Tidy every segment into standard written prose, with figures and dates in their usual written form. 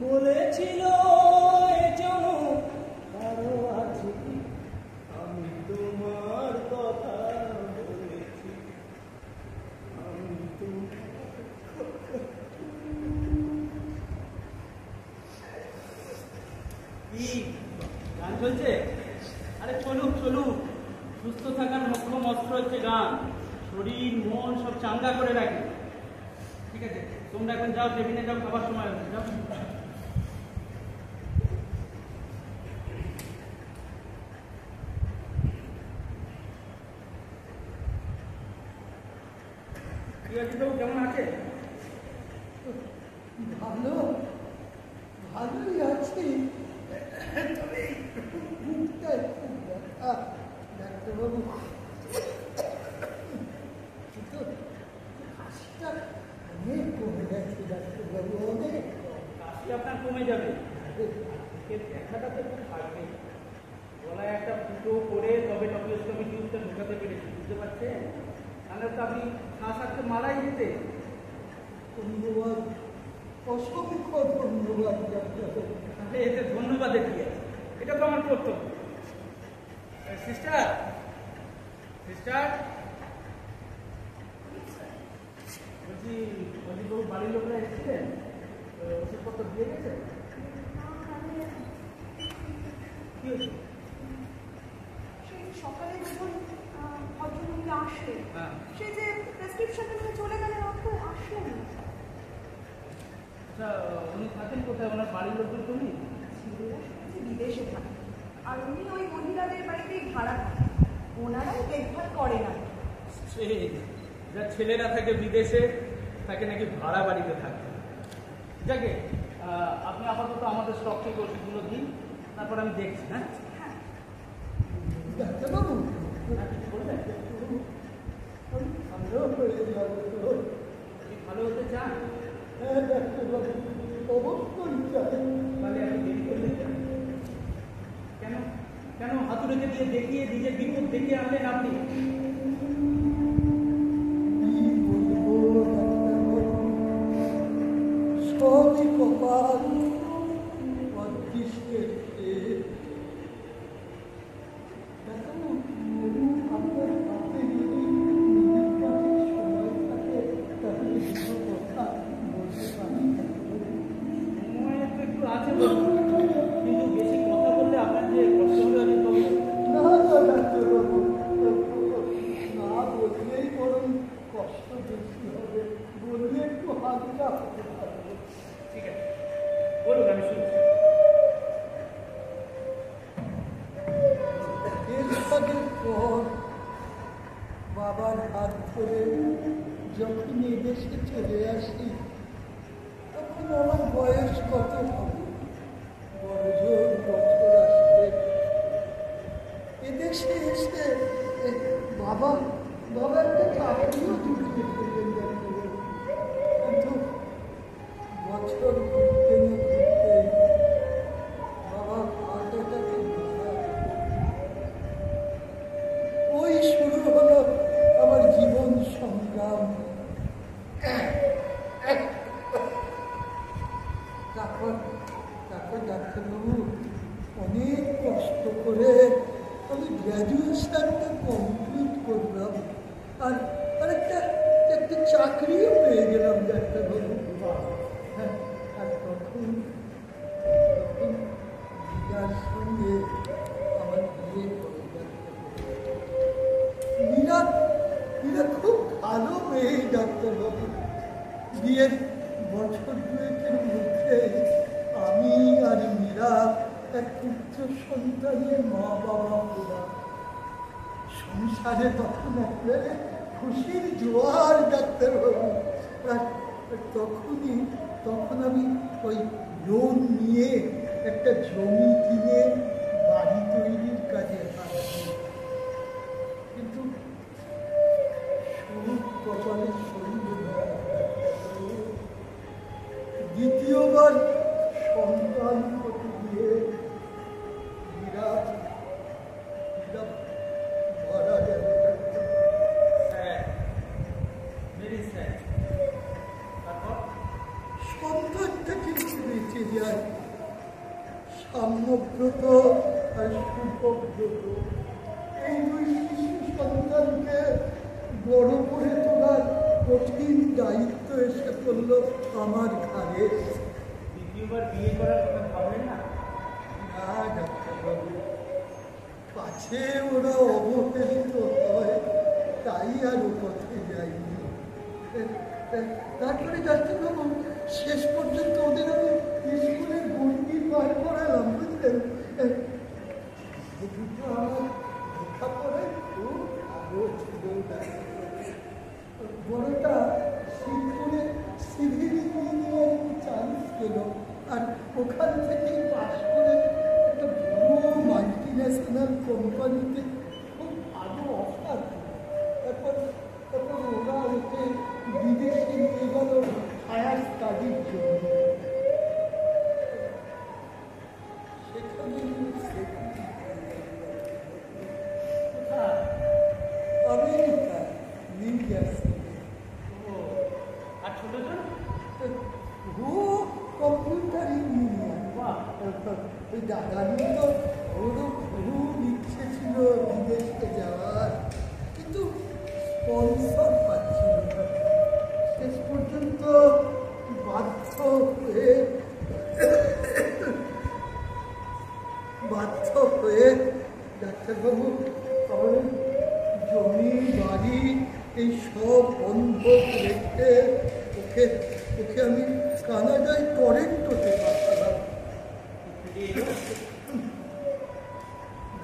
বলেছিল কারো আছে আমি তোমার কথা বলেছি আমি তো কি গান চলছে? আরে চলুক চলুক, সুস্থ থাকার মোক্ষম অস্ত্র হচ্ছে গান। শরীর মন সব চাঙ্গা করে রাখে। ঠিক আছে, তোমরা এখন যাও, টেবিলে যাও, খাবার সময় হচ্ছে, যাও। কেমন আছে? ভালো, ভালোই আছি, তবে মুখটা একটু ব্যথা ডাক্তারবাবু। কাশিটা অনেক কমে গেছে ডাক্তারবাবু, অনেক। কাশি আপনার কমে যাবে, ব্যথাটা তো একটু থাকবে। গলায় একটা ফুটো করে তবে টপিওস্কোপি টিউবটা ঢোকাতে পেরেছি, বুঝতে পারছেন? তাহলে তো আপনি শ্বাস আসতে মারাই যেতে। ধন্যবাদ, অসংখ্য ধন্যবাদ ডাক্তারবাবু। এতে ধন্যবাদের কি আছে, এটা তো আমার কর্তব্য। সিস্টার, সিস্টার বলছি, অজিতবাবু বাড়ির লোকরা এসেছিলেন, ওষুধপত্র দিয়ে গেছে? কি হয়েছে? সেই সকালে যখন ভদ্রমহিলা আসে, সে যে প্রেসক্রিপশনটা নিয়ে চলে গেলেন, অত আসলেন। আচ্ছা, উনি থাকেন কোথায়? ওনার বাড়ির লোকজন তো নেই? বিদেশে থাকে, আর উনি ওই মহিলাদের বাড়িতেই ভাড়া থাকেন, ওনারাই দেখভাল করে না। যা ছেলেরা থাকে বিদেশে, তাকে নাকি ভাড়া বাড়িতে থাকে। যাকে আপনি আপাতত আমাদের স্টক থেকে ওষুধগুলো দিন, তারপর আমি দেখছি। হ্যাঁ ডাক্তারবাবু, কিছু বলবেন? ভালো হতে চান? হ্যাঁ ডাক্তারবাবু, অবশ্যই চাই। তাহলে আপনি দেরি করলেন কেন? কেন হাতুড়িকে দিয়ে দেখিয়ে নিজের বিপদ দেখিয়ে আনলেন আপনি? সবই কপাল, অদৃষ্টের খেল। আপনার হাতে যদি মিনিট সময় থাকে, তাহলে কিছু কথা বলতে পারি। সময় তো একটু আছে, কিন্তু বেশি কথা বললে আপনার যে কষ্ট হবে তবে। না না ডাক্তারবাবু, না বললেই বরং কষ্ট বেশি হবে, বললে একটু হালকা হতে পারবে। ঠিক আছে, বলুন, আমি শুনছি। দেড় পর বাবার হাত ধরে যখন এদেশে চলে আসি, তখন আমার বয়স কত হবে? বড় জোর বছর আসবে। এদেশে এসে বাবা বাবা একটা চাকরিও জুটিয়ে ফেললেন ডাক্তারবাবু। কিন্তু বছর ঘুরতে না ঘুরতে বাবা হার্ট অ্যাটাকে মারা গেল। ওই শুরু হলো আমার জীবন সংগ্রাম। তারপর ডাক্তারবাবু অনেক কষ্ট করে আমি গ্র্যাজুয়েশনটা কমপ্লিট করলাম, আর একটা চাকরিও পেয়ে গেলাম ডাক্তারবাবু। হ্যাঁ, আর তখন দিদার সঙ্গে আমার বিয়ে করে ডাক্তারবাবু। মীরা খুব ভালো মেয়ে ডাক্তারবাবু, বিয়ের বছর দুয়েকের মধ্যে আমি আর মীরা এক পুত্র সন্তানের মা বাবা হলাম। সংসারে তখন একেবারে খুশির জোয়ার ডাক্তারবাবু। আর তখন আমি ওই লোন নিয়ে একটা জমি কিনে বাড়ি তৈরির কাজে হাত দিই। কিন্তু কপালের দ্বিতীয়বার সন্তান হতে গিয়ে মারা যাবে। সন্তানটাকে বেঁচে যায় সাম্যব্রত আর শুভব্রত। এই দুই শিশু সন্তানকে বড় করে তোলার কঠিন দায়িত্ব এসে পড়ল আমার ঘাড়ে। দ্বিতীয়বার বিয়ে করার কথা ভাবলেন না? না ডাক্তারবাবু, পাছে ওরা অবহেলিত হয় তাই আর ও পথে যায়নি। তারপরে ডাক্তারবাবু শেষ পর্যন্ত ওদের আমি স্কুলে গণ্ডি পার করালাম, বুঝলেন। দুটো আমার লেখাপড়ায় খুব ভালো ছিল। বড়টা শিবপুরে সিভিল ইঞ্জিনিয়ারিং চান্স পেল, আর ওখান থেকেই পাশ করে একটা বড় মাল্টিন্যাশনাল কোম্পানিতে খুব ভালো অফার। তারপর ওরা ওকে বিদেশে নিয়ে গেল হায়ার স্টাডির জন্য। সেখানে আমেরিকা, নিউ জার্সি। আর ছোট ছোট ও কম্পিউটার ইঞ্জিনিয়ার। ওই দাদারও তো ওরও খুব ইচ্ছে ছিল বিদেশে যাওয়ার, কিন্তু স্পন্সর পাচ্ছিল না। শেষ পর্যন্ত বাধ্য হয়ে ডাক্তারবাবু আমার জমি বাড়ি এই সব বন্ধক রেখে ওকে আমি কানাডায় টরেন্টোতে পাঠালাম।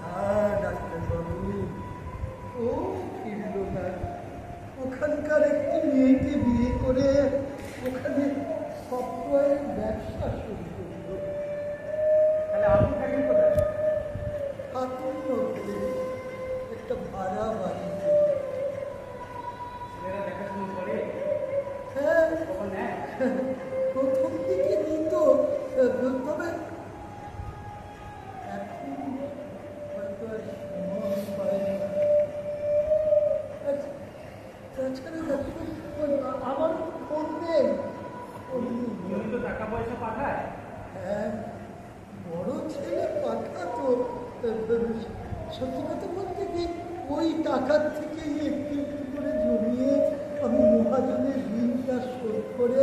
না ডাক্তারবাবু, ও ফিরল না। ওখানকার একটি মেয়েকে বিয়ে করে ওখানে সফটওয়্যার ব্যবসা শুরু করল। তাহলে আপনি থাকেন কোথায়? হাতুর মধ্যে একটা ভাড়া বাড়িতে। ছেলেরা দেখাশুনো করে? হ্যাঁ, কখন নেয়? প্রথম দিকে নিত, তবে এখন হয়তো আর সময় পায় না। তাছাড়া আমার ফোন নেই। নিয়মিত টাকা পয়সা পাঠায়? হ্যাঁ, বড় ছেলে পাঠাতো। সত্যি কথা বলতে কি, ওই টাকার থেকেই একটু একটু করে জমিয়ে আমি মহাজনের ঋণটা শোধ করে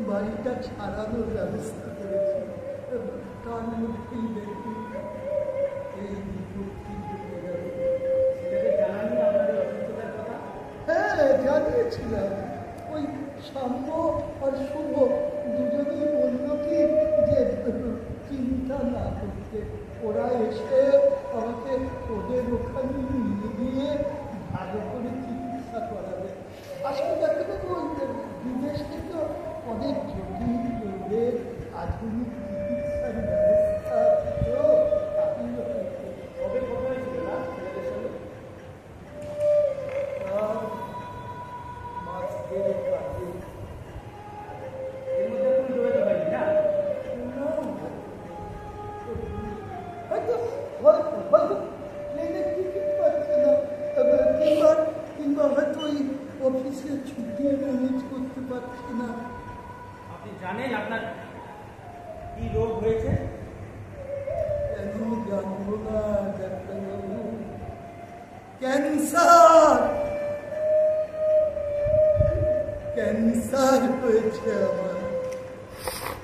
বাড়িটা ছাড়ানোর ব্যবস্থা করেছি। তার মধ্যেই দেখি এই বিপত্তি ঘটে গেল। সেটাকে জানানি আপনাদের অসুস্থতার কথা? হ্যাঁ, জানিয়েছিলাম। ওই সাম্য আর শুভ দুজনেই বলল কি যে চিন্তা না করতে, ওরা এসে আমাকে ওদের ওখানে নিয়ে গিয়ে ভালো করে চিকিৎসা করাবে। আসলে ডাক্তারবাবু, বিদেশ থেকে অনেক জটিল রোগের আধুনিক চিকিৎসার ব্যবস্থা তো কবে কথা হয়েছিল না ছেলেদের সঙ্গে? মাছ ধরে কাজে এর মধ্যে কোনো যোগাযোগ হয়নি না? হয়তো প্লেনের টিকিট পাচ্ছে না, কিংবা হয়তো ওই অফিসে ছুটি ম্যানেজ করতে পারছে না। আপনি জানেন আপনার কি রোগ হয়েছে? কেন জানবো না ডাক্তারবাবু? ক্যান্সার। ক্যান্সার হয়েছে আমার।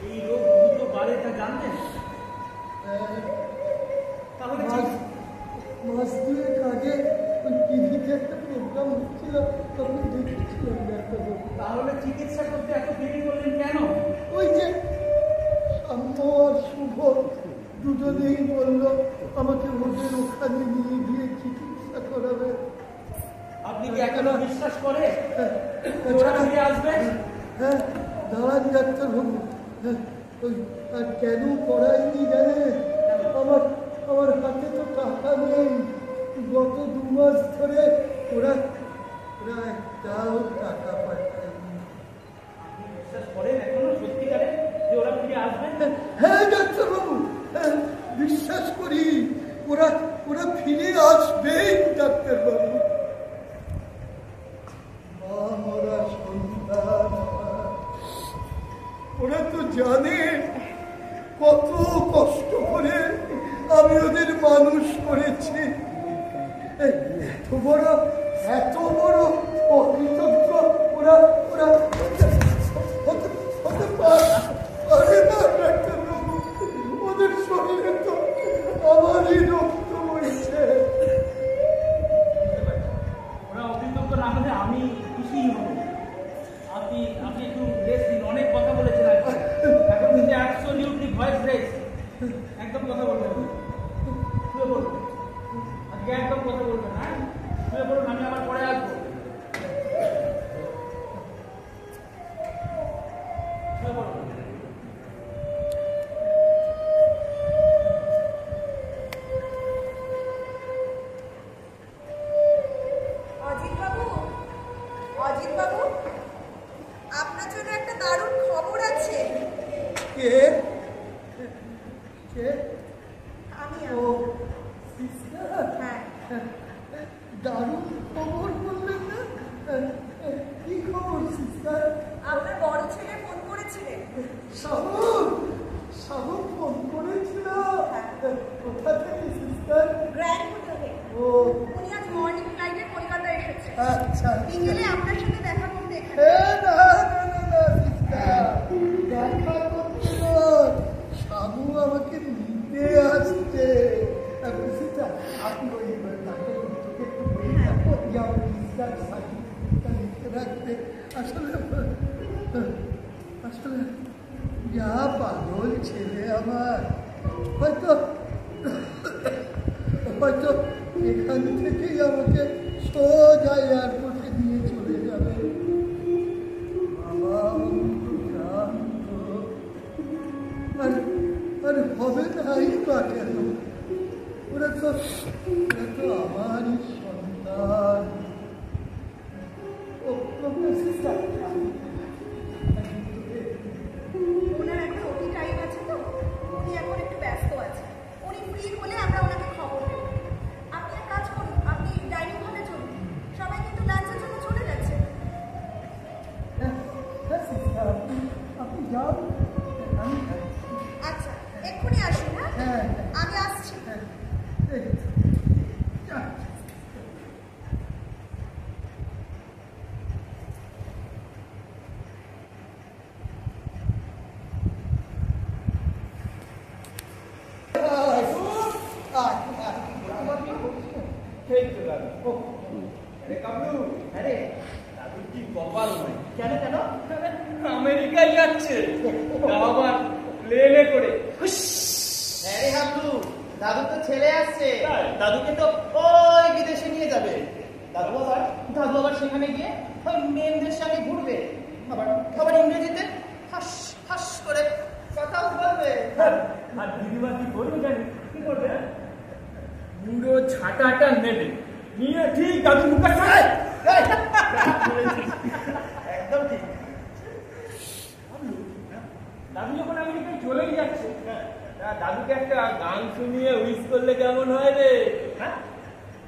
এই রোগ দ্রুত বাড়ে তা জানতেন? তাহলে মাস দুয়েক আগে ওই টিভিতে একটা প্রোগ্রাম হচ্ছিল, দেখেছিলাম ডাক্তারবাবু। তাহলে চিকিৎসা করতে এত দেরি করলেন কেন? ওই যে শান্ত আর শুভ দুজনেই বললো আমাকে ওদের ওখানে নিয়ে গিয়ে চিকিৎসা করাবে। আপনি কি এখনো বিশ্বাস করে ওরা ফিরে আসবে? হ্যাঁ, দাঁড়ান ডাক্তারবাবু। ওই আর কেন করায়নি জানে? আমার হাতে তো টাকা নেই। গত 2 মাস ধরে ওরা একটাও টাকা পাঠায়নি। আপনি বিশ্বাস করেন এখনো সত্যিকারে যে ওরা ফিরে আসবে? হ্যাঁ ডাক্তারবাবু, বিশ্বাস করি ওরা ফিরে আসবেই ডাক্তারবাবু। ওরা সন্তান, ওরা তো জানে কত কষ্ট করে আমি ওদের মানুষ করেছি। এত বড় অকৃতজ্ঞ ওরা হতে পারে না ডাক্তারবাবু। ওদের শরীরে তো আমারই রক্ত বইছে। ওরা অকৃতজ্ঞ না হলে আমি খুশি হব। আপনি একটু রেস্ট দিন, অনেক কথা বলেছেন এখন কিন্তু অ্যাবসলিউটলি ভয়েস রেস্ট, একদম কথা বলবেন না, শুয়ে পড়ুন আজকে, একদম কথা বলবেন না, শুয়ে পড়ুন, আমি আবার পরে আসবো। শুয়ে পড়ুন। অজিত বাবু, আপনার জন্য একটা দারুণ খবর আছে। কে? আমি হ্যাঁ, দারুণ খবর বললেন না? কি খবর সিস্টার? আপনার বড় ছেলে ফোন করেছিলেন। সাহু ফোন করেছিল? কোথা থেকে সিস্টার? গ্র্যান্ড হোটেলে। ও, উনি আজ মর্নিং ফ্লাইটে কলকাতা এসেছে। আচ্ছা। বিকেলে আপনার সাথে দেখা করতে এখানে। না সিস্টার, দেখা করতে সাহু আমাকে নিতে আসছে। সিস্টার, আপনি ওই ডাক্তারবাবুকে একটু বলে রাখো যে আমার ডিসচার্জ সার্টিফিকেটটা লিখে রাখতে। আসলে যা পাগল ছেলে আমার, হয়তো এখান থেকেই আমাকে সোজা এয়ারপোর্টে নিয়ে চলে যাবে। আর হবে নাই বা কেন? ওরা তো আমারই সন্তান। ওনার একটা ওটি টাইম আছে তো, উনি এখন একটু ব্যস্ত আছে। উনি ফ্রি হলে আমরা ওনাকে খবর দেব। আপনি এক কাজ করুন, আপনি ডাইনিং হলে চলুন, সবাই কিন্তু লাঞ্চের জন্য চলে যাচ্ছে। আপনি যান, আমি আচ্ছা, এক্ষুনি আসুন। হ্যাঁ, আমি আসছি। আমেরিকায় যাচ্ছে আবার প্লেনে করে। আরে হাবলু, দাদু তো ছেলে আসছে। দাদুকে তো ওই বিদেশে নিয়ে যাবে। দাদু আবার সেখানে গিয়ে ওই মেয়েদের সঙ্গে ঘুরবে, আবার ইংরেজিতে হাস হাস করে কথা বলবে। আর দিদিমা কি করবে জানি? কি করবে? পুরো ছাটাটা নেবে, নিয়ে ঠিক দাদু মুখে একদম ঠিক। দাদু যখন আমেরিকায় চলেই যাচ্ছে, দাদুকে একটা গান শুনিয়ে উইশ করলে কেমন হয় রে? হ্যাঁ,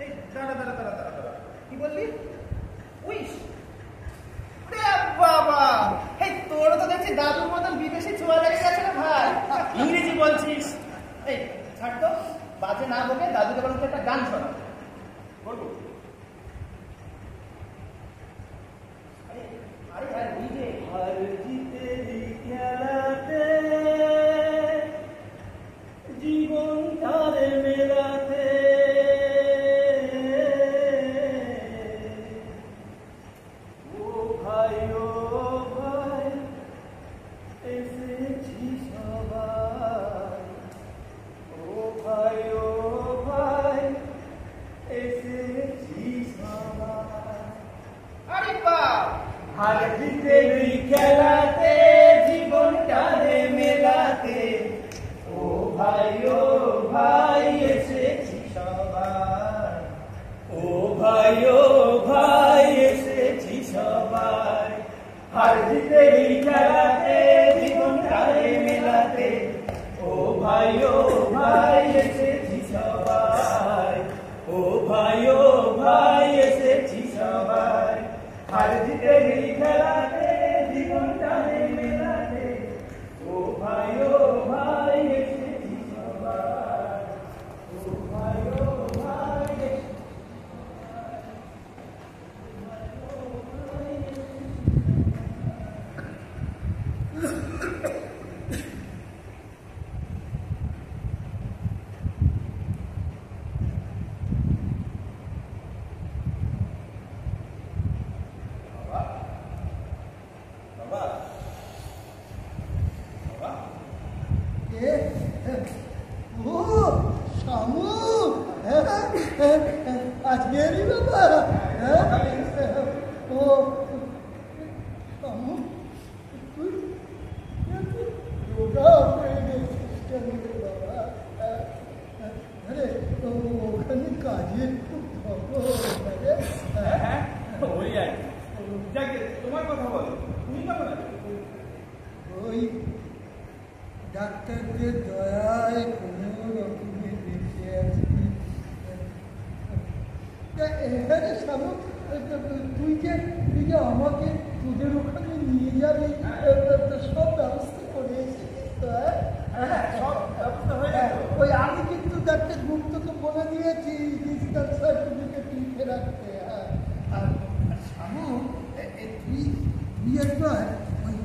এই দাঁড়া, কি বললি? উইশ? বাবা, এই তোর তো দেখছি দাদুর মতন বিদেশি ছোঁয়া লেগে গেছে না ভাই। ইংরেজি বলছিস? এই ছাড় তো, বাজে না বলে দাদুকে বলতে একটা গান শোনা। বলবো? আরে ওই যে আর জিতে খেলাতে জীবন তারে মেলাতে হার জিতের এই খেলাতে জীবনটারে মেলাতে ও ভাই এসেছি সবাই, ও ভাই এসেছি সবাই, হার জিতের এই খেলাতে জীবনটারে মেলাতে ও ভাই এসেছি সবাই, ও ভাই এসেছি সবাই, হার জিতের এই খেলাতে জীবনটারে মেলাতে ও ভাই এসেছি সবাই, ও ভাই আজকেরই বাবা ও শামু তুই রোগা হয়ে গেছিস কেন রে বাবা? আরে ওখানে কাজের খুব ওই আর যাকে তোমার কথা বলো, তুমি কেমন আছো? ওই ডাক্তারদের দয়ায় কোনো রকমে বেঁচে আছি। এখানে শামু তুই যে আমাকে তোদের ওখানে নিয়ে যাবি সব ব্যবস্থা করে এসেছিস তো? সব ব্যবস্থা হয়ে গেছে। ওই আমি কিন্তু ডাক্তার গুপ্তকে বলে দিয়েছি ডিসচার্জ সার্টিফিকেট লিখে রাখতে। আর শামু তুই একবার ওই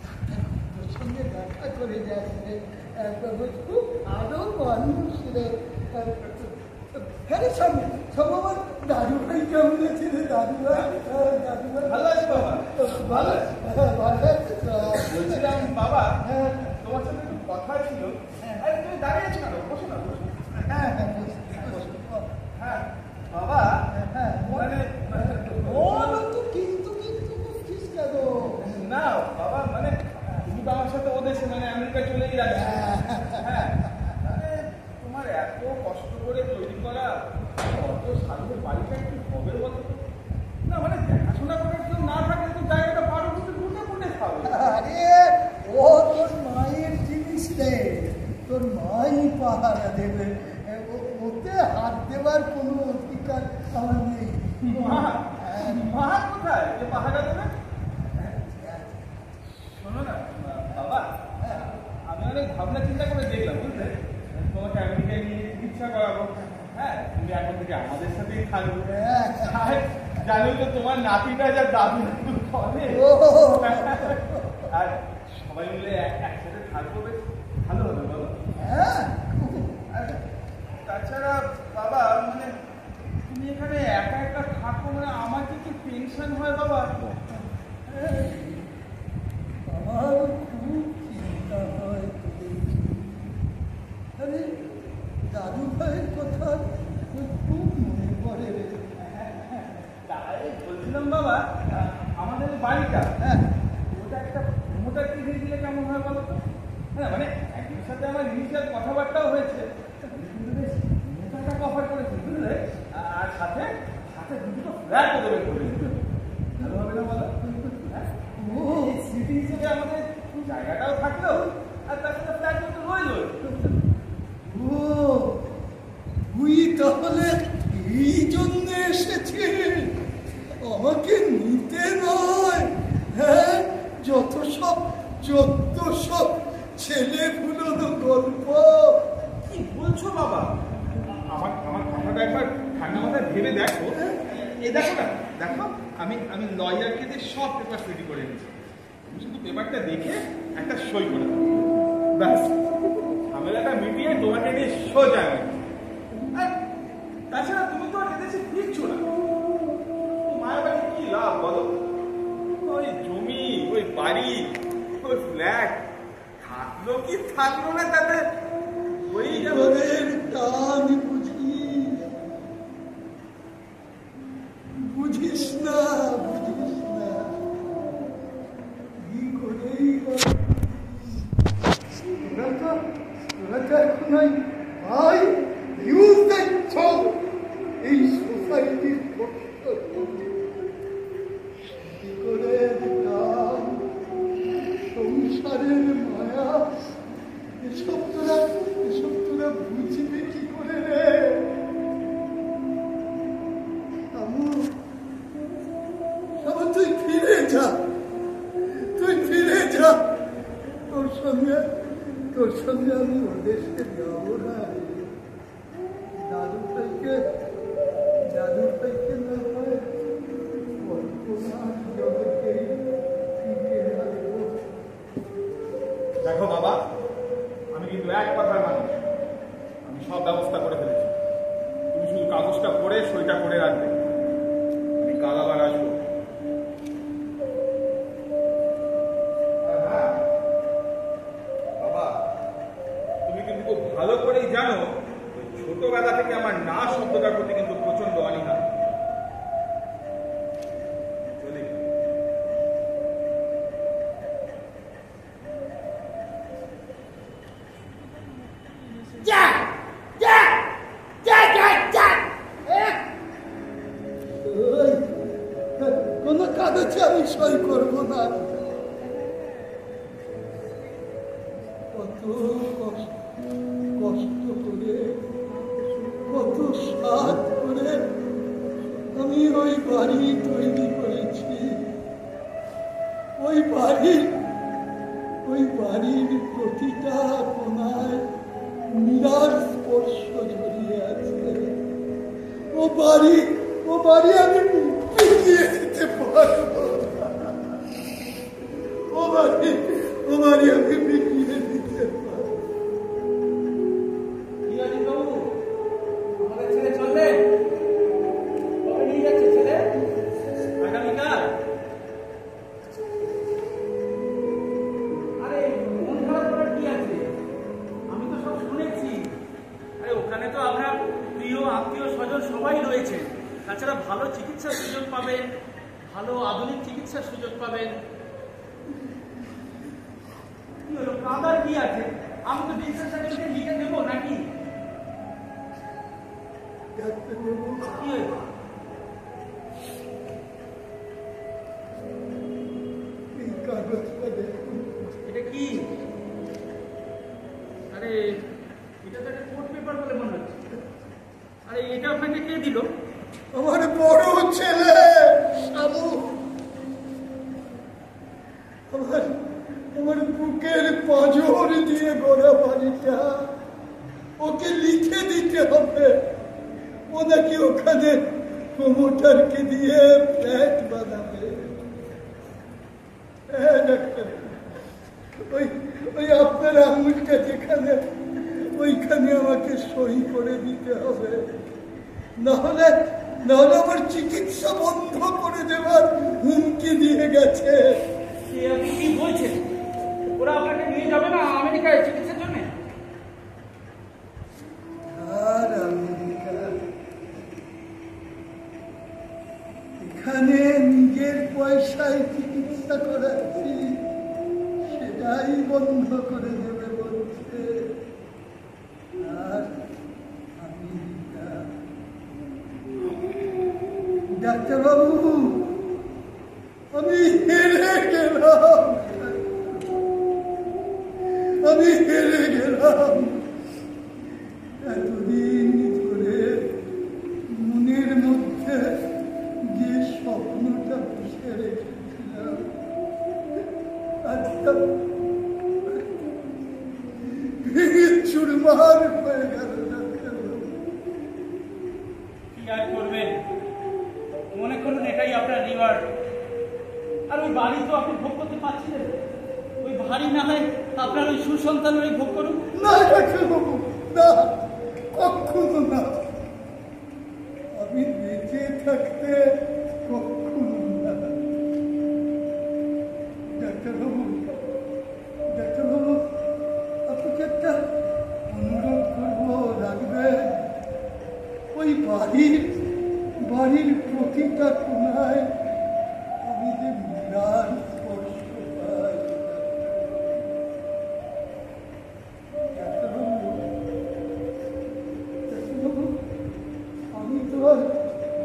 ডাক্তার গুপ্তর সঙ্গে দেখা করে যাস রে, খুব ভালো মানুষ রে। হ্যাঁ শামু, শামু আমার দাদু ভাই কেমন আছে রে? দাদু ভাই ভালো আছে বাবা? ভালো আছে তো? বলছিলাম বাবা, তোমার সাথে একটু কথা ছিল। আরে তুমি দাঁড়িয়ে আছো কেন? বসো না, বসো। হ্যাঁ বাবা, মানে কিন্তু বুঝছিস কেন? না বাবা, মানে তুমি তো আমার সাথে ওদেশে মানে আমেরিকা চলেই যাচ্ছে। হ্যাঁ, মানে তোমার এত কষ্ট করে তৈরি করা অত সাধুর বাড়িটা একটু হবে বলো তো? না মানে দেখাশোনা করার কেউ না থাকলে তো জায়গাটা পারো কিন্তু গুনে খাবে। আরে ও তোর মায়ের জিনিস রে, তোর মাই পাহারা দেবে, ওতে হাত দেবার কোনো অধিকার আমার নেই। মা কোথায় যে পাহাড়া দেবে? শোনো না বাবা, আমি অনেক ভাবনা চিন্তা করে দেখলাম বুঝলে, তোমাকে আমেরিকায় নিয়ে চিকিৎসা করাবো। হ্যাঁ, তুমি এখন থেকে আমাদের সাথেই থাকবে। জানো তো তোমার নাতিটা যা দাদু করে, আর সবাই মিলে একসাথে থাকবো, বেশ ভালো হবে বলো? আর তাছাড়া বাবা, মানে তুমি এখানে একা একা থাকো, মানে আমার কিছু টেনশন হয় বাবা। আমার খুব চিন্তা হয়। আরে দাদু ভাইয়ের কথা খুব মনে পড়ে রে। তাই বলছিলাম বাবা, আমাদের বাড়িটা ওটা একটা মোটা টিভি দিলে কেমন হয় বলো তো? হ্যাঁ, মানে একজনের সাথে আমার ইনিশিয়াল কথাবার্তাও হয়েছে, কিন্তু বেশ মোটাটা কভার করেছে বুঝলে, আর সাথে সাথে দুটো ফ্ল্যাটও দেবে করে ভালো হবে না বলো? স্মৃতি হিসেবে আমাদের জায়গাটাও থাকলো, আর তার সাথে ফ্ল্যাটও তো রইল। ও তুই তাহলে এই জন্য এসেছিস আমাকে নিতে নয়? হ্যাঁ, যত সব ছেলে পুরনো গল্প। কি বলছো বাবা? আমার কথাটা একবার ঠান্ডা মাথায় ভেবে দেখো। এ দেখো না, দেখো আমি লয়ারকে দিয়ে সব পেপার রেডি করে নিয়েছি। তুমি শুধু পেপারটা দেখে একটা সই করে দাও, ব্যাস ঝামেলাটা মিটিয়ে তোমাকে নিয়ে সোজা। আর তাছাড়া তুমি তো আর এদেশে ফিরছো না, মায়ের বাড়ি কি লাভ বলো? ওই জমি, ওই বাড়ি, ওই ফ্ল্যাট থাকলো কি থাকলো না, তাতে ওই জীবনের টান বুঝিস না। সঙ্গে আমি ওদেশে যাব না। দাদু ভাইকে না হয় কল্পনার জগতে ফিরে আসবো। দেখো বাবা, আমি কিন্তু এক কথার মানুষ, আমি সব ব্যবস্থা করে ফেলেছি। তুমি শুধু কাগজটা পড়ে সইটা করে রাখবে, আমি কাল আবার আসবো। হ্যাঁ বাবা, তুমি কিন্তু খুব ভালো করেই জানো ছোটবেলা থেকে আমার না শব্দটার প্রতি কিন্তু প্রচন্ড অনীহা। চলি। কোনো কাগজে আমি সই করবো না। কত কষ্ট করে, কত সাধ করে আমি ওই বাড়ি তৈরি করেছি। ওই বাড়ির প্রতিটা কোণায় মীরার স্পর্শ জড়িয়ে আছে। ও বাড়ি আমি বিকিয়ে দিতে পারবো। ও বাড়ি আমি বিকিয়ে দিতে পারবো। কি আছে বাবু, আমাদের ছেলে চলবে? কবে নিয়ে যাচ্ছে ছেলে? আগামীকাল? আরে মন খারাপ করার কি আছে? আমি তো সব শুনেছি। আরে ওখানে তো আপনার প্রিয় আত্মীয় স্বজন সবাই রয়েছে। তাছাড়া ভালো চিকিৎসার সুযোগ পাবেন, ভালো আধুনিক চিকিৎসার সুযোগ পাবেন। কি হলো, কাঁদার কি আছে? আমি তো ডিসচার্জ সার্টিফিকেট লিখে দেবো নাকি? কি হয়েছে? এই কাগজটা দেখুন। এটা কি? আরে এটা তো একটা কোর্ট পেপার বলে মনে হচ্ছে। আরে এটা আপনাকে কে দিল? আমার বড় ছেলে শামু। আমার বুকের পাঁজর দিয়ে গড়া বাড়িটা ওকে লিখে দিতে হবে। ও নাকি ওখানে প্রমোটারকে দিয়ে ফ্ল্যাট বানাবে। হ্যাঁ ডাক্তার, ওই আপনার আঙুলটা যেখানে, ওইখানে আমাকে সই করে দিতে হবে। নাহলে আমার চিকিৎসা বন্ধ করে দেওয়ার হুমকি দিয়ে গেছে। সে আপনি কি বলছেন? ওরা আপনাকে নিয়ে যাবে না আমেরিকায় চিকিৎসার জন্য? আর আমেরিকা, এখানে নিজের পয়সায় চিকিৎসা করাচ্ছি, সেটাই বন্ধ করে দেবে বলছে। আর আমেরিকা, ডাক্তারবাবু আমি হেরে গেলাম। এতদিন ধরে মনের মধ্যে যে স্বপ্নটা বসে রেখেছিলাম, আজকাল ভেঙে চুরমার হয়ে গেল। কি আর করবেন, মনে করুন এটাই আপনার রিওয়ার্ড। আর ওই বাড়ি তো আপনি ভোগ করতে পারছিলেন, ওই বাড়ি না হয় আপনার ওই সুসন্তানের ভোগ করুন। না ডাক্তারবাবু, না, কখনো না। আমি বেঁচে থাকতে কখনো না। ডাক্তারবাবু, আপনাকে একটা অনুরোধ করবো, রাখবেন। ওই বাড়ির প্রতিটা কোণায় আমি যে মীরার স্পর্শ পাই। আমি তো আর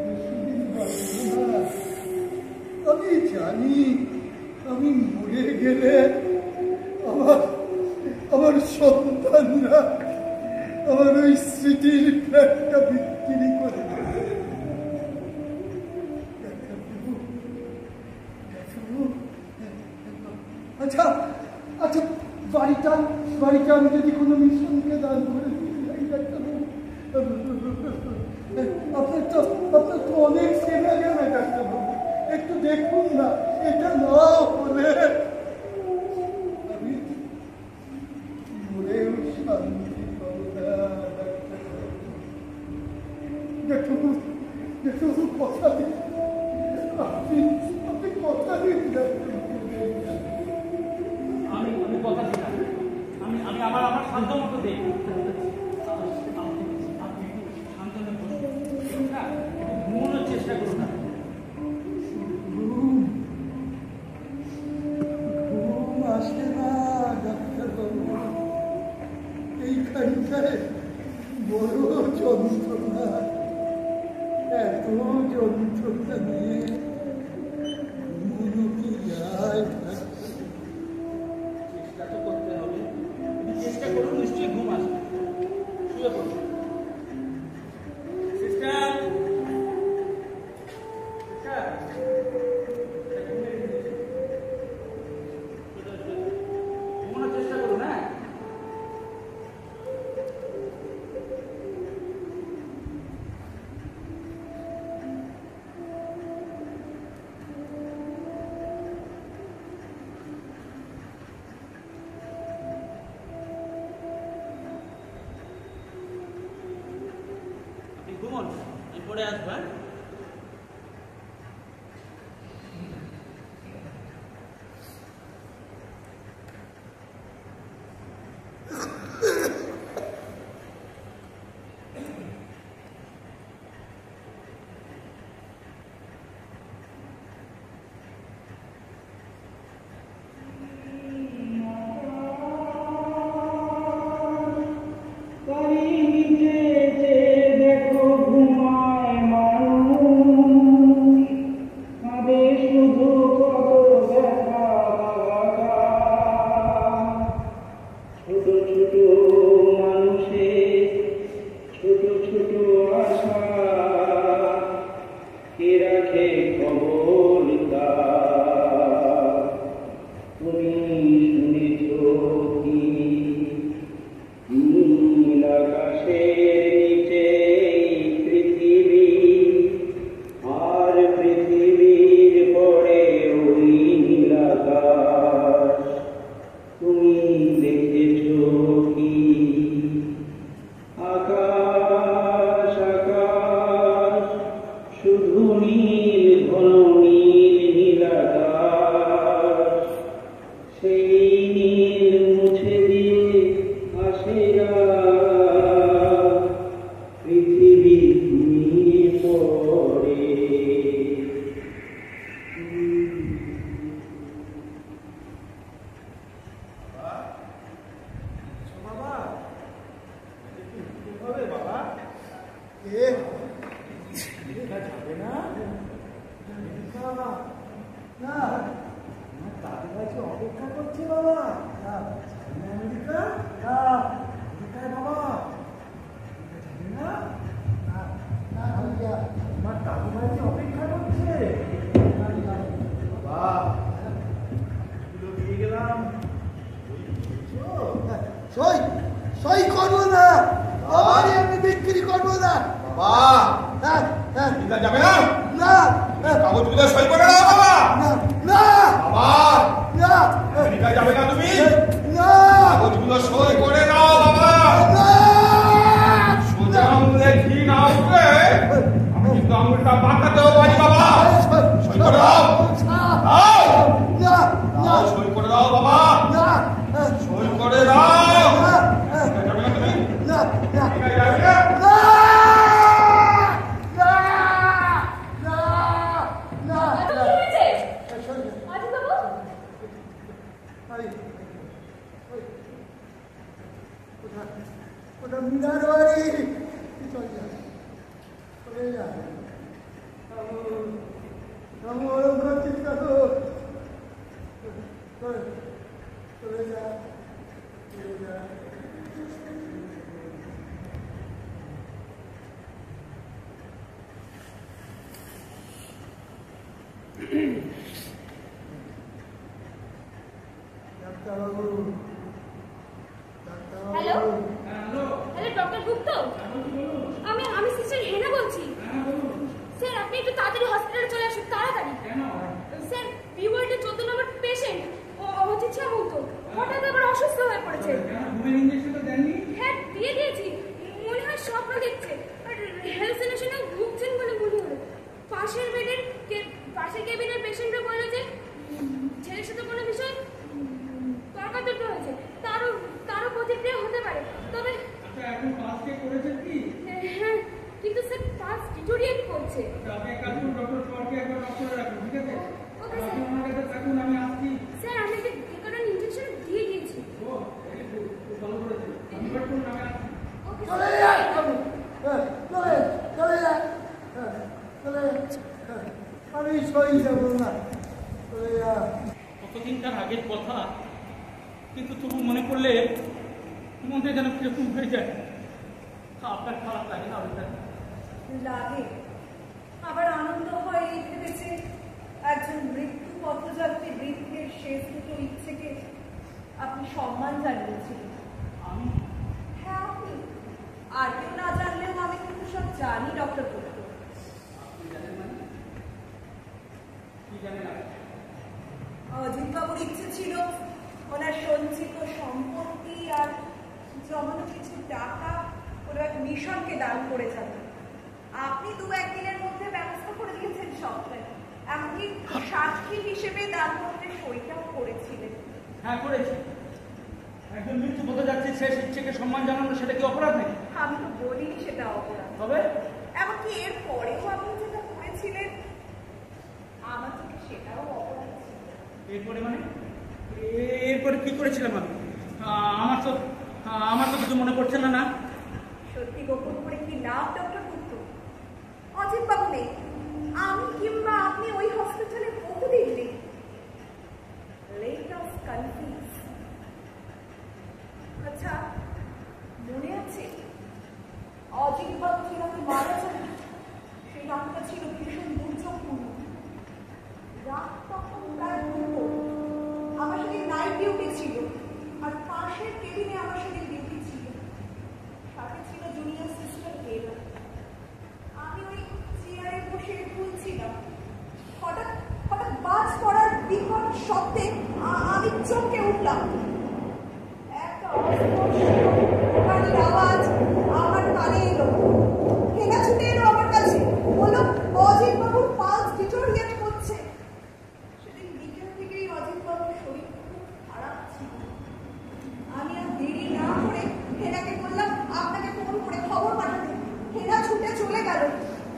বেশিদিন বাঁচব না। আমি জানি আমি মরে গেলে আমার সন্তানরা আমার ওই স্মৃতির ফ্ল্যাটটা বিক্রি করে দেবে। আচ্ছা, বাড়িটা আমি যদি কোনো মিশনকে দান করে দিই, আপনার তো অনেক চেনা জানা ডাক্তারবাবু, একটু দেখুন না, এটা না হলে আমি মরেও শান্তি পাবো না। দেখুন কথা দিন, আপনি কথা দিন আমি কথা দিলাম, আমি আমার সাধ্য মতো দিই। আপনি একটু শান্তনে বসুন না, ঘুমানোর চেষ্টা করুন না। ঘুম আসে না ডাক্তারবাবু, এইখানটায় বড় যন্ত্রণা, এত যন্ত্রণা নিয়ে ঘুমনো কি যায়? চেষ্টা তো করতে হবে, চেষ্টা করুন, নিশ্চয়ই ঘুম আসবে। শুয়ে পড়ুন। সিস্টার, ঘুমানোর চেষ্টা করুন। হ্যাঁ, আপনি ঘুমন, আমি পরে আসবো। হ্যাঁ, দেখো ঘুমায় মানুষ, আবে শুধু কত ব্যথা লাগা। ছোট ছোট মানুষের ছোট ছোট আশা, কে রাখে খবর তার? তুমি শুনেছ কি নীল আকাশের নিচে পৃথিবী, আর পৃথিবীর পরে ওই নীল আকাশ? তুমি দেখেছ কি আকাশ আকাশ, শুধু নীল ঘন নীল নীল আকাশ? সেই নীল মুছে দিয়ে আসে পৃথিবী ঘুমিয়ে পড়ে। বাবা, কিভাবে বাবা? এ এটা যাবে না? না, আমার দাদু ভাই যে অপেক্ষা করছে বাবা। না, আমেরিকা? না, আমেরিকায় বাবা? এটা যাবে না? না, না, ভাইয়া, আমার দাদু ভাই যে অপেক্ষা করছে। না, না, বাবা, এগুলো দিয়ে গেলাম। সই করবো না, আমারই আমি বিক্রি করবো না। বাবা, না, না, এটা যাবে না? না, না, কাগজগুলো সই করে দাও বাবা। না, না, বাবা, না, আমেরিকা যাবে না তুমি? না, কাগজগুলো সই করে দাও বাবা। না, সোজা আঙুলে ঘি না উঠবে, আমি কিন্তু আঙুলটা বাঁকাতেও পারি বাবা। সই করে দাও। দাও। না, দাও, সই করে দাও বাবা। না, সই করে দাও। না, যাবে না তুমি? না, না, আমেরিকা যাবে না? না, না, না, না, এত কি হয়েছে? সই, আজিজ বাবু, ওটা মিনার বাড়ি, চলে যা, চলে যা, আমি ওরম করছিস কেন? চলে যা, চলে যা। ডাক্তারবাবু, হঠাৎ আবার অসুস্থ হয়ে পড়েছে। ঘুমের ইঞ্জেকশনটা দেননি? হ্যাঁ দিয়ে দিয়েছি, মনে হয় স্বপ্ন দেখছে আর হ্যালুসিনেশনে ভুগছেন বলে মনে হলো। পাশের কেবিনের পেশেন্টরা বলল যে ছেলের সাথে কোনো বিষয় তর্কাতর্ক হয়েছে, তারও প্রতিক্রিয়া হতে পারে। তবে এখন পাস কে করেছেন কি? হ্যাঁ, কিন্তু স্যার পাস ডিটোরিয়েট করছে। আপনি এক কাজ করুন, ডক্টর পরকে একবার নক করে রাখুন, ঠিক আছে? ওকে আপনি স্যার। আমার কাছে থাকুন, আমি আসছি। স্যার আমি একটা ডেকাডন ইনজেকশন দিয়ে দিয়েছি। ও খুব ভালো করেছেন, আমি ওয়েট করুন, আমি আসছি। ওকে চলে স্যার। যায় চলে যায় আমি সই যাব না, চলে যা। কতদিনকার আগের কথা, কিন্তু তবু মনে করলে মনটা যেন কিরকম হয়ে যায়। আপনার খারাপ লাগে না? ওইটা লাগে, আবার আনন্দ হয় এই ভেবেছে একজন মৃত্যু পথযাত্রী বৃদ্ধের শেষ দুটো ইচ্ছেকে আপনি সম্মান জানিয়েছিলেন। আমি হ্যাঁ আপনি, আর কেউ না জানলেও আমি কিন্তু সব জানি ডক্টর পুত্র। আপনি জানেন মানে? কি জানেন আপনি? অজিতবাবুর ইচ্ছে ছিল ওনার সঞ্চিত সম্পত্তি আর জমানো কিছু টাকা কোনো এক মিশনকে দান করে যাবেন। আপনি 2-1 দিনের মধ্যে ব্যবস্থা করে দিয়েছেন সবটাই, এমনকি সাক্ষী হিসেবে দানপত্রে সইটাও করেছিলেন। হ্যাঁ করেছি। একজন মৃত্যু পথে যাচ্ছে, শেষ ইচ্ছেকে সম্মান জানানো, সেটা কি অপরাধ নাকি? আমি তো বলিনি সেটা অপরাধ। তবে এমনকি এর পরেও আপনি যেটা করেছিলেন আমার থেকে সেটাও অপরাধ ছিল। এরপরে মানে এরপরে কি করেছিলাম আমি? আমার তো কিছু মনে পড়ছে না। না সত্যি গোপন করে কি লাভ ডক্টর পুত্র? অজিতবাবু নেই, আমি কিংবা আপনি ওই হসপিটালে বহুদিন নেই। Let of confuse. আচ্ছা মনে আছে অজিতবাবু যেরকম মারা যান সেই রাতটা ছিল ভীষণ দুর্যোগপূর্ণ। রাত তখন প্রায় 2টো। আমার সেদিন নাইট ডিউটি ছিল আর পাশের কেবিনে আমার সেদিন ডিউটি ছিল, সাথে ছিল জুনিয়র সিস্টার এরা। আমি ওই চেয়ারে বসে ভুলছিলাম, হঠাৎ বাজ পড়ার বিকট শব্দে আমি চমকে উঠলাম। একটা অস্পষ্ট আওয়াজ আমার কানে এলো। হেনা ছুটে এলো আমার কাছে, বলল অজিতবাবুর পালস ডিটোরিয়েট করছে। সেদিন বিকেল থেকেই অজিতবাবুর শরীর খুব খারাপ ছিল। আমি আর দেরি না করে হেনাকে বললাম আপনাকে ফোন করে খবর পাঠাতে। হেনা ছুটে চলে গেল।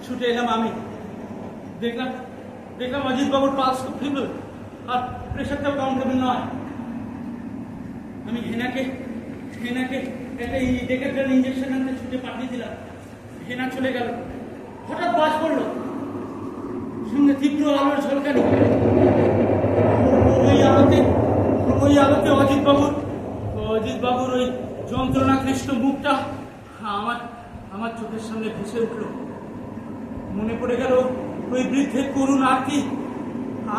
ছুটে এলাম আমি, দেখলাম অজিতবাবুর পালস খুব ফিবল আর প্রেশারটাও কাউন্টেবল নয়। আমি হেনাকে একটা ডেকাডন ইঞ্জেকশন আনতে ছুটে পাঠিয়ে দিলাম। হেনা চলে গেল, হঠাৎ বাজ পড়লো, সঙ্গে তীব্র আলোর ঝলকানি। ওই আলোতে অজিতবাবুর ওই যন্ত্রণাক্লিষ্ট মুখটা আমার চোখের সামনে ভেসে উঠল। মনে পড়ে গেল ওই বৃদ্ধের করুণ আরতি।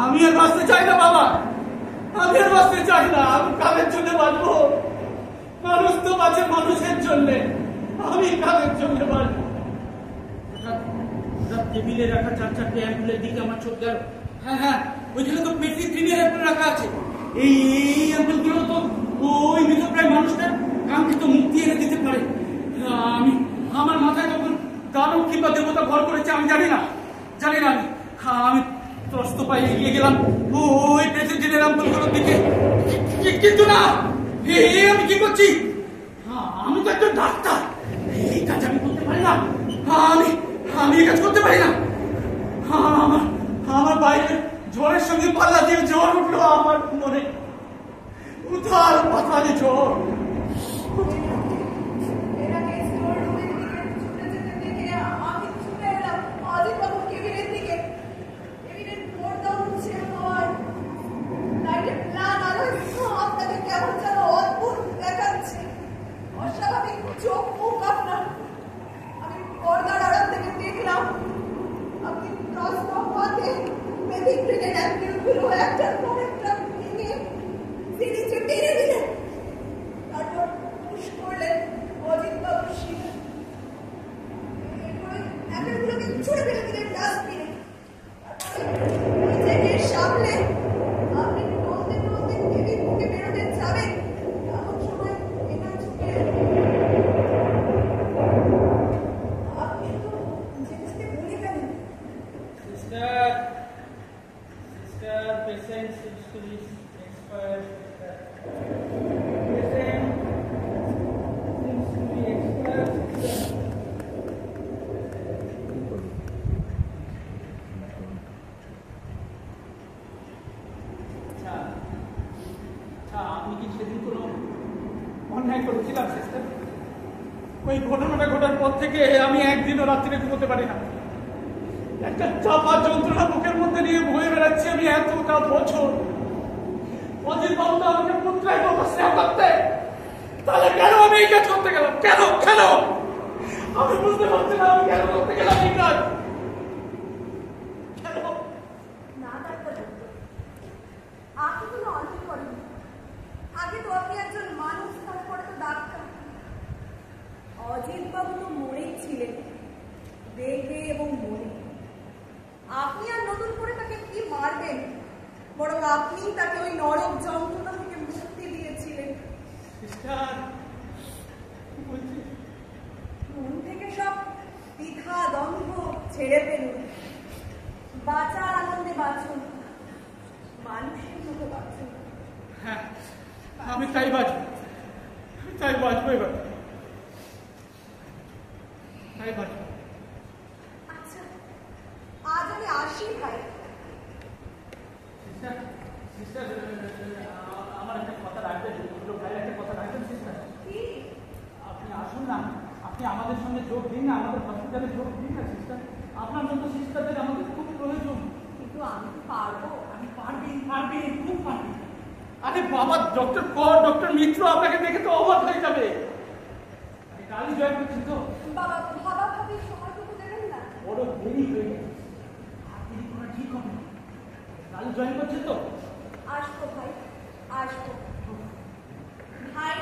আমি আর বাঁচতে চাই না বাবা, আমি আর বাঁচতে চাই না। আমি কাদের জন্য বাঁচবো? মানুষ তো বাঁচে মানুষের জন্যে, আমি কাদের জন্য বাঁচবো? হঠাৎ টেবিলে রাখা 4-4টে অ্যাম্পুলের দিকে আমার চোখ গেল। হ্যাঁ, ওইখানে তো পেট্রি 3 অ্যাম্পুল রাখা আছে। এই অ্যাম্পুলগুলো তো ওই মৃতপ্রায় মানুষটার কাঙ্ক্ষিত মুক্তি এনে দিতে পারে। আমার মাথায় তখন দানব কিংবা দেবতা ভর করেছে আমি জানি না। আমি ত্রস্ত পায়ে এগিয়ে গেলাম ওই প্রেসিডেন্টের অ্যাম্পুলগুলোর দিকে, কিন্তু না, আমি কি করছি? আমি তো একজন ডাক্তার, এই কাজ আমি করতে পারি না। আমি এই কাজ করতে পারি না। আমার বাইরে ঝড়ের সঙ্গে পাল্লা দিয়ে ঝড় উঠলো আমার মনে, উথাল পাথালি ঝড়। এনাকে স্টোর রুমের দিকে ছুটে যেতে দেখে আমি ছুটে এলাম অজিতবাবুর কেবিনের দিকে। কেবিনের পর্দা উঠছে আমার, লাইটের প্লান আলোয় আপনাকে কেমন যেন অদ্ভুত দেখাচ্ছে, অস্বাভাবিক চোখ মুখ আপনার। আমি পর্দার আড়াল থেকে দেখলাম আপনি ত্রস্ত হাতে মেদিক ব্রিগেড অ্যাম্বুলেন্সগুলো একটার পর একটা ভেঙে সিরিজে টেনে দিলেন। patient seems to be expired. Patient seems to be expired. আচ্ছা আচ্ছা, আপনি কি সেদিন কোনো অন্যায় করেছিলাম সিস্টার? ওই ঘটনাটা ঘটার পর থেকে আমি একদিনও রাত্রিরে ঘুমোতে পারি না। একটা চাপা যন্ত্রণা বুকের মধ্যে নিয়ে বয়ে বেড়াচ্ছি আমি এতটা বছর। অজিত বাবু তো আমাকে পুত্রের মতো স্নেহ করতে, তাহলে কেন আমি এই কাজ করতে গেলাম? কেন কেন আমি বুঝতে পারছি না, আমি কেন করতে গেলাম এই কাজ? কেন? না ডাক্তারবাবু, আপনি কোনো অন্যায় করেন। আগে তো আপনি একজন মানুষ, তারপরে তো ডাক্তার। অজিত বাবু তো মরেই ছিলেন, দেহে এবং মনে। আপনি আর নতুন করে তাকে কি মারবেন? বরং আপনি তাকে ওই নরক যন্ত্রণা থেকে মুক্তি দিয়েছিলেন। সিস্টার কি বলছিস? মন থেকে সব দ্বিধা দ্বন্দ্ব ছেড়ে ফেলুন। বাঁচার আনন্দে বাঁচুন, মানুষের মতো বাঁচুন। হ্যাঁ, আমি তাই বাঁচবো, তাই বাঁচবো এবার, তাই বাঁচবো। আচ্ছা, আজ আমি আসি ভাই। সিস্টার সিস্টার আমার একটা কথা রাখবেন, দুটো ভাইয়ের একটা কথা রাখবেন সিস্টার। কি? আপনি আসুন না, আপনি আমাদের সঙ্গে যোগ দিন না, আমাদের হসপিটালে যোগ দিন না সিস্টার। আপনার মতো সিস্টারদের আমাদের খুব প্রয়োজন। কিন্তু আমি তো পারবো। আমি পারবি, খুব পারবি। আরে বাবা, ডক্টর কর, ডক্টর মিত্র আপনাকে দেখে তো অবাক হয়ে যাবে। আরে কালই জয়েন করছি তো। বাবা, ভাবা ভাবি সময়টুকু দেবেন না? বড় দেরি হয়ে গেছে, আর দেরি করা ঠিক হবে না। কালই জয়েন করছে তো। আসবো ভাই, আসবো। ভাইয়ের